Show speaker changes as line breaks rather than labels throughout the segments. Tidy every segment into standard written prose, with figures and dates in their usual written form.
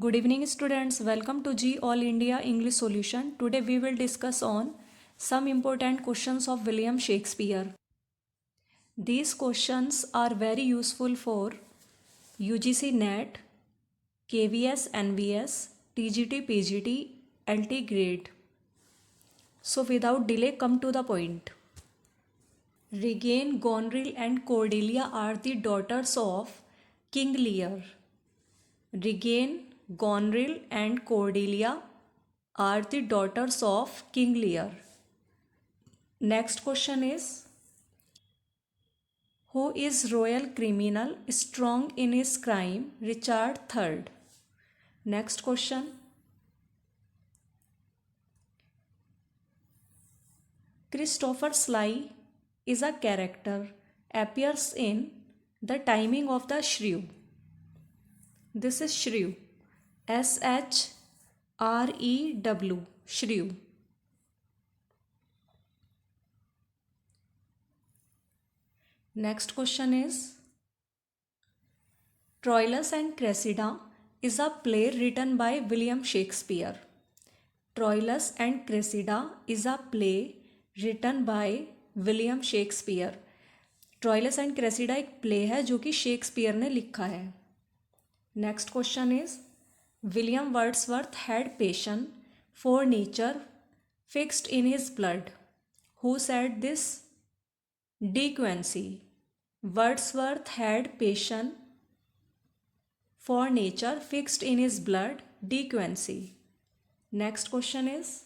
Good evening students, welcome to G All India English Solution. Today we will discuss on some important questions of William Shakespeare. These questions are very useful for UGC NET, KVS NVS, TGT PGT, LT grade. So without delay, come to the point. Regan, Goneril and Cordelia are the daughters of King Lear. Regan, Goneril and Cordelia are the daughters of King Lear. Next question is, who is royal criminal strong in his crime? Richard III. Next question, Christopher Sly is a character appears in The Timing of the Shrew. This is Shrew. SHREW. Shrew. Next question is, Troilus and Cressida is a play written by William Shakespeare. Troilus and Cressida is a play written by William Shakespeare. Troilus and Cressida एक play है जो कि Shakespeare ने लिखा है. Next question is, William Wordsworth had passion for nature fixed in his blood. Who said this? De Quincey. Wordsworth had passion for nature fixed in his blood. De Quincey. Next question is,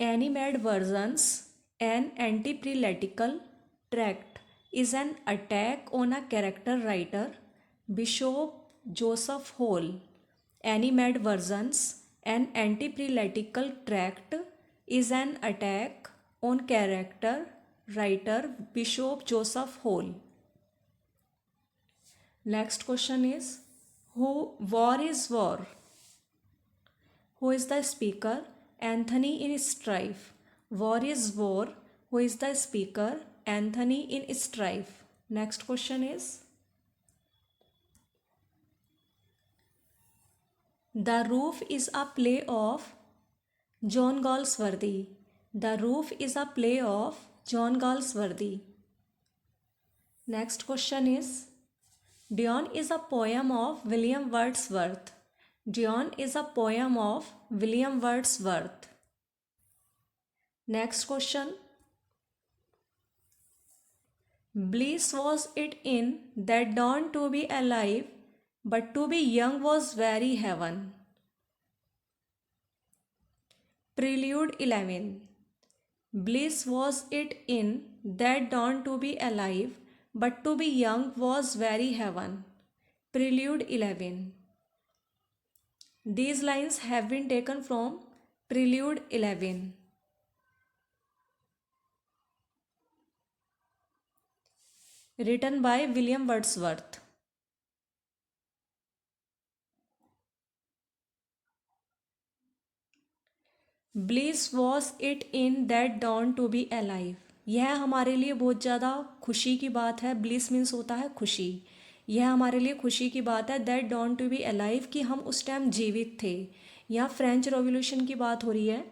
Animad versions, an anti-prelatical tract, is an attack on a character writer, Bishop Joseph Hall. Animad versions, an anti-prelatical tract, is an attack on character writer, Bishop Joseph Hall. Next question is, war is war? Who is the speaker? Anthony in strife. War is war. Who is the speaker? Anthony in strife. Next question is, The Roof is a play of John Galsworthy. The Roof is a play of John Galsworthy. Next question is, Dion is a poem of William Wordsworth. Dion is a poem of William Wordsworth. Next question, bliss was it in that dawn to be alive, but to be young was very heaven. Prelude 11. Bliss was it in that dawn to be alive, but to be young was very heaven. Prelude 11. These lines have been taken from Prelude 11. Written by William Wordsworth. Bliss was it in that dawn to be alive. यह हमारे लिए बहुत ज़्यादा खुशी की बात है. Bliss means होता है खुशी. यह हमारे लिए खुशी की बात है. That dawn to be alive, कि हम उस टाइम जीवित थे. यहाँ फ्रेंच रेवोल्यूशन की बात हो रही है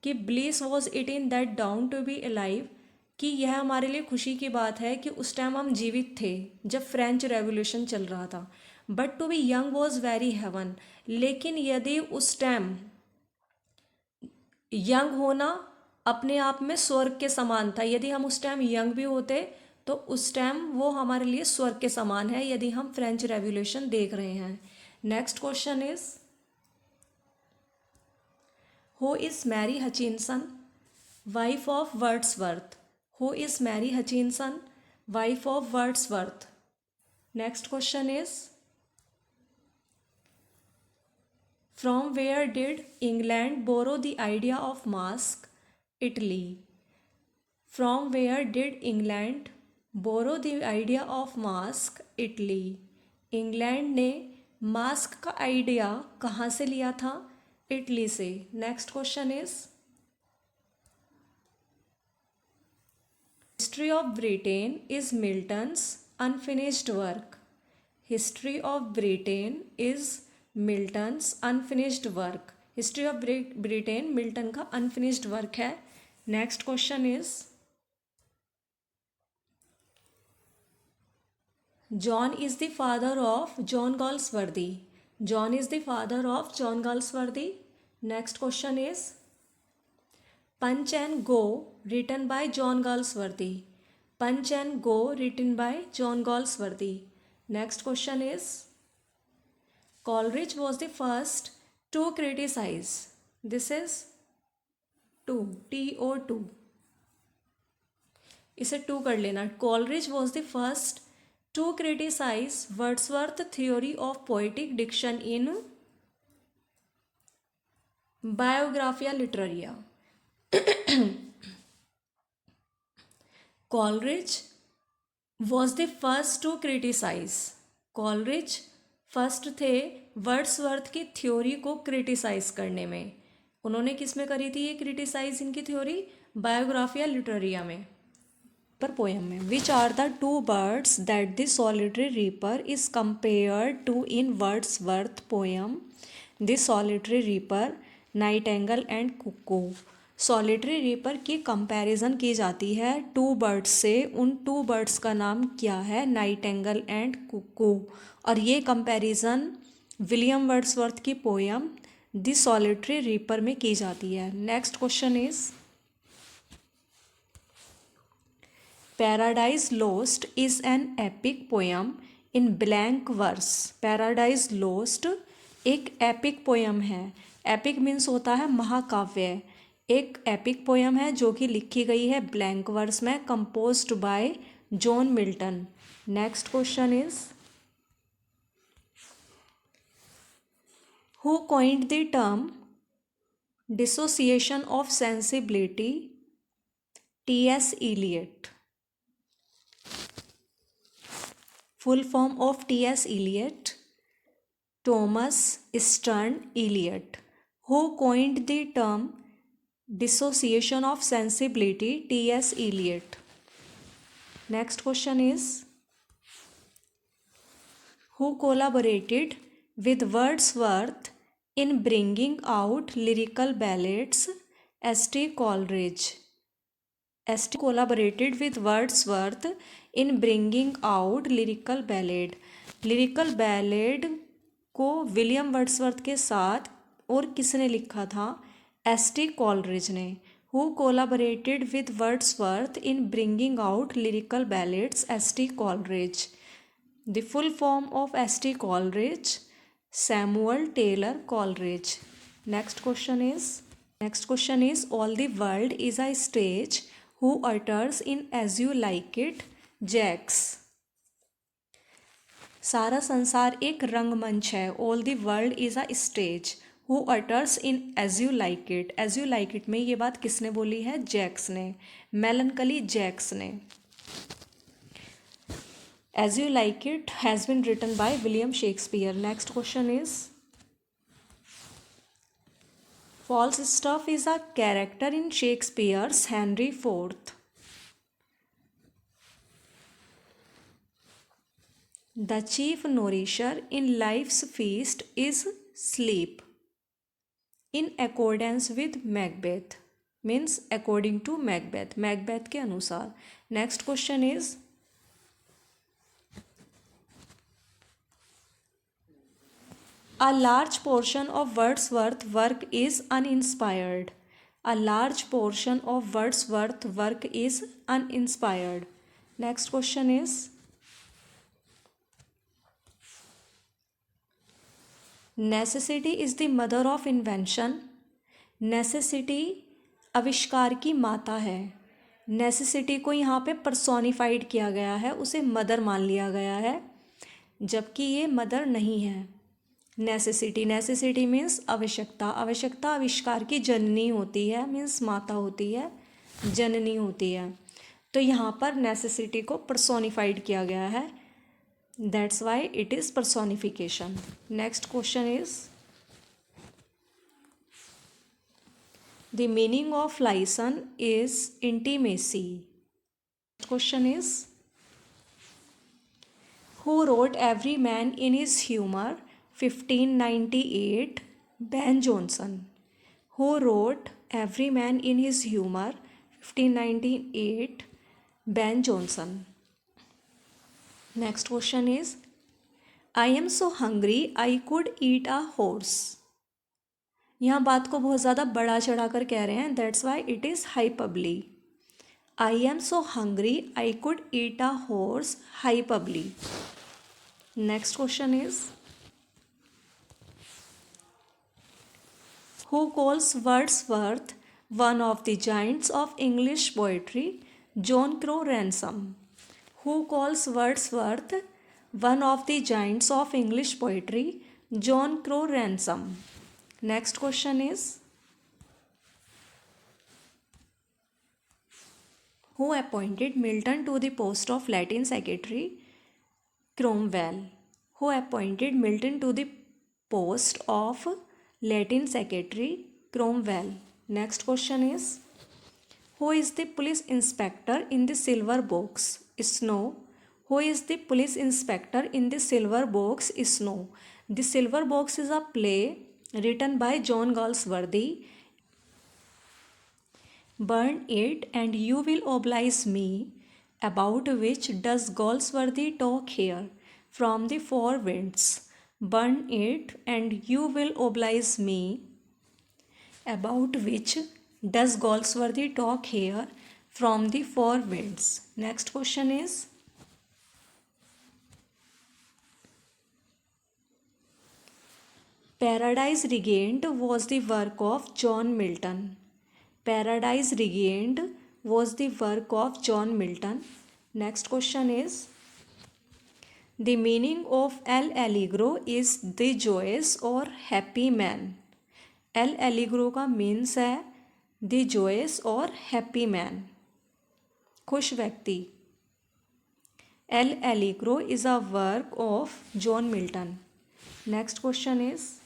कि bliss was it in that dawn to be alive, कि यह हमारे लिए खुशी की बात है कि उस टाइम हम जीवित थे जब फ्रेंच रेवोल्यूशन चल रहा था. But to be young was very heaven, लेकिन यदि उस टाइम यंग होना अपने आप में स्वर्ग के समान था. यदि हम उस टाइम यंग भी होते तो उस टाइम वो हमारे लिए स्वर्ग के समान है यदि हम फ्रेंच रेवोल्यूशन देख रहे हैं. Next question is, who is Mary Hutchinson wife of Wordsworth? Who is Mary Hutchinson wife of Wordsworth? Next question is, from where did England borrow the idea of mask? Italy. From where did England borrow the idea of mask? Italy. England ने mask का idea कहाँ से लिया था? Italy से. Next question is, history of Britain is Milton's unfinished work. History of Britain is Milton's unfinished work. History of Britain Milton का unfinished work है. Next question is John is the father of John Galsworthy. John is the father of John Galsworthy. Next question is Punch and Go written by John Galsworthy. Punch and Go written by John Galsworthy. Next question is Coleridge was the first to criticize. This is 2 TO2. इसे 2 कर लेना. Coleridge was the first to criticize Wordsworth theory of poetic diction in Biographia Literaria. Coleridge was the first to criticize. Coleridge first थे Wordsworth की theory को criticise करने में. उन्होंने किस में करी थी ये क्रिटिसाइज इनकी थ्योरी? बायोग्राफिया लिटरेरिया में, पर पोएम में. Which are the 2 birds that the solitary reaper is compared to in Wordsworth poem the solitary reaper, nightingale and cuckoo. Solitary reaper की कंपैरिजन की जाती है 2 बर्ड्स से. उन 2 बर्ड्स का नाम क्या है? Nightingale and cuckoo. और ये कंपैरिजन विलियम वर्ड्सवर्थ की पोएम द सॉलिटरी रीपर में की जाती है. Next question is Paradise Lost is an epic poem in blank verse. Paradise Lost एक एपिक पोएम है. एपिक मीन्स होता है महाकाव्य. एक एपिक पोएम है जो कि लिखी गई है ब्लैंक वर्स में, composed bye John Milton. Next question is who coined the term dissociation of sensibility? T.S. Eliot. Full form of T.S. Eliot, Thomas Stern Eliot. Who coined the term dissociation of sensibility? T.S. Eliot. Next question is who collaborated with Wordsworth in bringing out lyrical ballads? S.T. Coleridge. S.T. collaborated with Wordsworth in bringing out lyrical ballad. lyrical ballad को William Wordsworth के साथ और किसने लिखा था? S.T. Coleridge ने. Who collaborated with Wordsworth in bringing out lyrical ballads? S.T. Coleridge. The full form of S.T. Coleridge, Samuel Taylor Coleridge. Next question is all the world is a stage. Who utters in As You Like It? Jacques. सारा संसार एक रंगमंच है. All the world is a stage. Who utters in As You Like It? As You Like It में ये बात किसने बोली है? जैक्स ने. मेलनकली जैक्स ने. As You Like It has been written by William Shakespeare. Next question is Falstaff is a character in Shakespeare's Henry IV. The chief nourisher in life's feast is sleep. In accordance with Macbeth means according to Macbeth. Macbeth के अनुसार. Next question is a large portion of Wordsworth's work is uninspired. A large portion of Wordsworth's work is uninspired. Next question is necessity is the mother of invention. Necessity आविष्कार की माता है. Necessity को यहाँ पे personified किया गया है, उसे मदर मान लिया गया है, जबकि ये मदर नहीं है. नेसेसिटी मीन्स आवश्यकता. आवश्यकता आविष्कार की जननी होती है, मीन्स माता होती है, जननी होती है. तो यहाँ पर नेसेसिटी को पर्सोनिफाइड किया गया है. That's why it is personification. Next question is the meaning of licence is intimacy. Question is Who wrote Every Man in His Humor 1598? Ben Jonson. Who wrote Every Man in His Humor 1598? Ben Jonson. Next question is, I am so hungry I could eat a horse. यहाँ बात को बहुत ज़्यादा बढ़ा चढ़ा कर कह रहे हैं, that's why it is hyperbole. I am so hungry I could eat a horse. Hyperbole. Next question is, who calls Wordsworth one of the giants of English poetry? John Crow Ransom. Who calls Wordsworth one of the giants of English poetry? John Crow Ransom. Next question is, who appointed Milton to the post of Latin secretary? Cromwell. Who appointed Milton to the post of Latin secretary? Cromwell. Next question is, who is the police inspector in the silver box? Snow. Who is the police inspector in the silver box? Snow. The Silver Box is a play written by John Galsworthy. Burn it and you will oblige me. About which does Galsworthy talk here? From the Four Winds. Burn it and you will oblige me. About which does Galsworthy talk here? From the Four Winds. Next question is, Paradise Regained was the work of John Milton. Paradise Regained was the work of John Milton. Next question is, the meaning of El Allegro is the joyous or happy man. El Allegro का means है the joyous और happy man, खुश व्यक्ति. El Allegro is a work of John Milton. Next question is,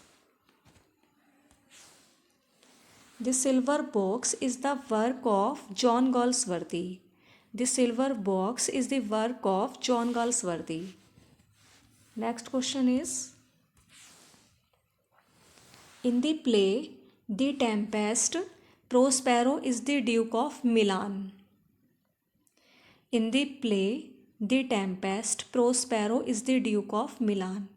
The Silver Box is the work of John Galsworthy. The Silver Box is the work of John Galsworthy. Next question is, in the play The Tempest, Prospero is the Duke of Milan. In the play The Tempest, Prospero is the Duke of Milan.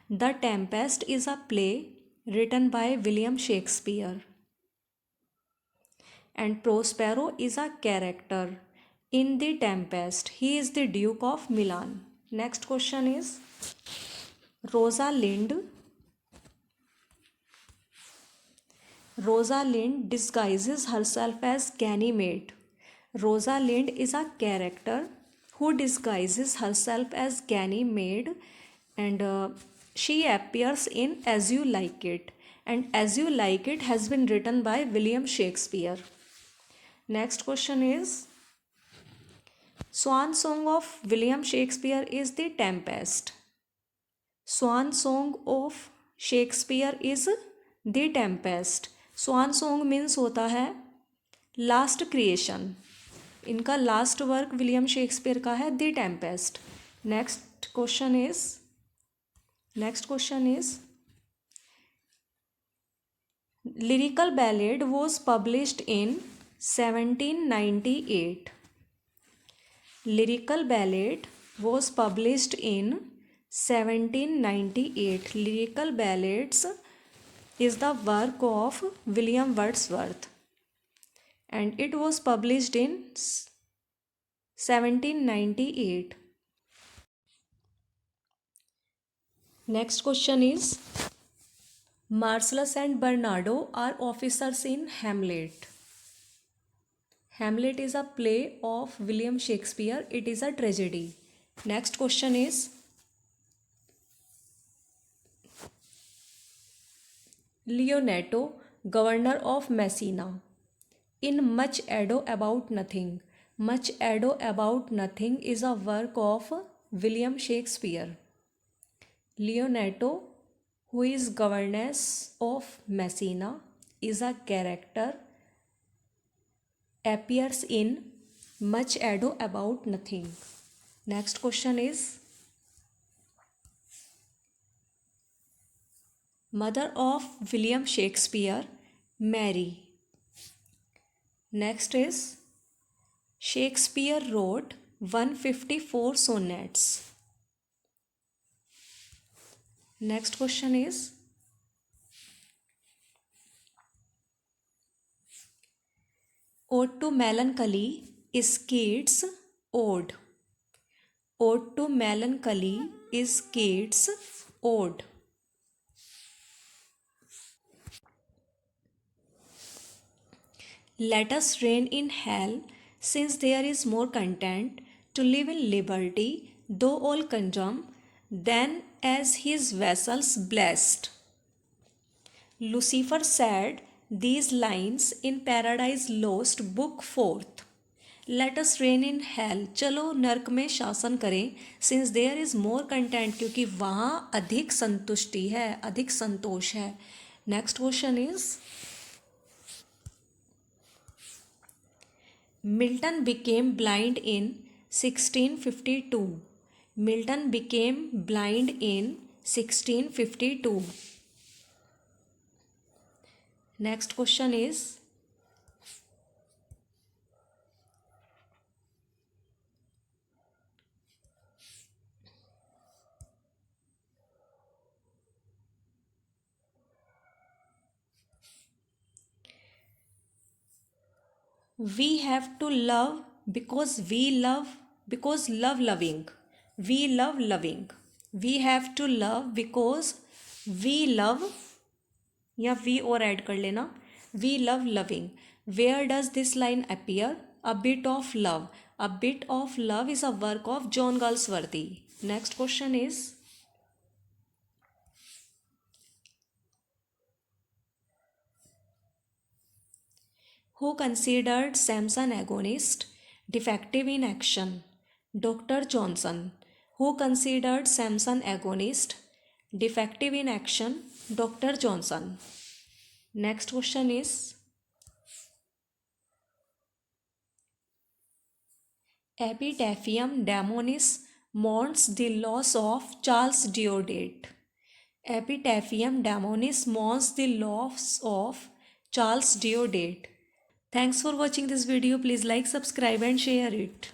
The Tempest is a play written by William Shakespeare. And Prospero is a character in The Tempest. He is the Duke of Milan. Next question is, Rosalind disguises herself as Ganymede. Rosalind is a character who disguises herself as Ganymede, and she appears in As You Like It. And As You Like It has been written by William Shakespeare. Next question is, Swan song of William Shakespeare is The Tempest. Swan song of Shakespeare is The Tempest. Swan song means होता है last creation. इनका last work William Shakespeare का है The Tempest. Next question is, Lyrical Ballad was published in 1798. Lyrical Ballad was published in 1798. Lyrical Ballads is the work of William Wordsworth, and it was published in 1798. Next question is, Marcellus and Bernardo are officers in Hamlet. Hamlet is a play of William Shakespeare. It is a tragedy. Next question is, Leonato, governor of Messina, in Much Ado About Nothing. Much Ado About Nothing is a work of William Shakespeare. Leonato, who is governess of Messina, is a character, appears in Much Ado About Nothing. Next question is, Mother of William Shakespeare, Mary. Next is Shakespeare wrote 154 sonnets. Next question is Ode to Melancholy is Keats' ode. Ode to Melancholy is Keats' ode. Let us reign in hell, since there is more content to live in liberty, though all condemn, than as his vessels blessed. Lucifer said these lines in Paradise Lost, Book 4th. Let us reign in hell. चलो नर्क में शासन करें, since there is more content, क्योंकि वहाँ अधिक संतुष्टि है, अधिक संतोष है. Next question is Milton became blind in 1652. Milton became blind in 1652. Next question is we have to love because love loving. We love loving. We have to love because we love, या we और add कर लेना, we love loving. Where does this line appear? A bit of love. A bit of love is a work of John Galsworthy. Next question is who considered Samson agonist defective in action? Dr. Johnson. Who considered Samson agonist defective in action? Dr. Johnson. Next question is Epitaphium Daemonis mourns the loss of Charles Diodate. Epitaphium Daemonis mourns the loss of Charles Diodate. Thanks for watching this video. Please like, subscribe and share it.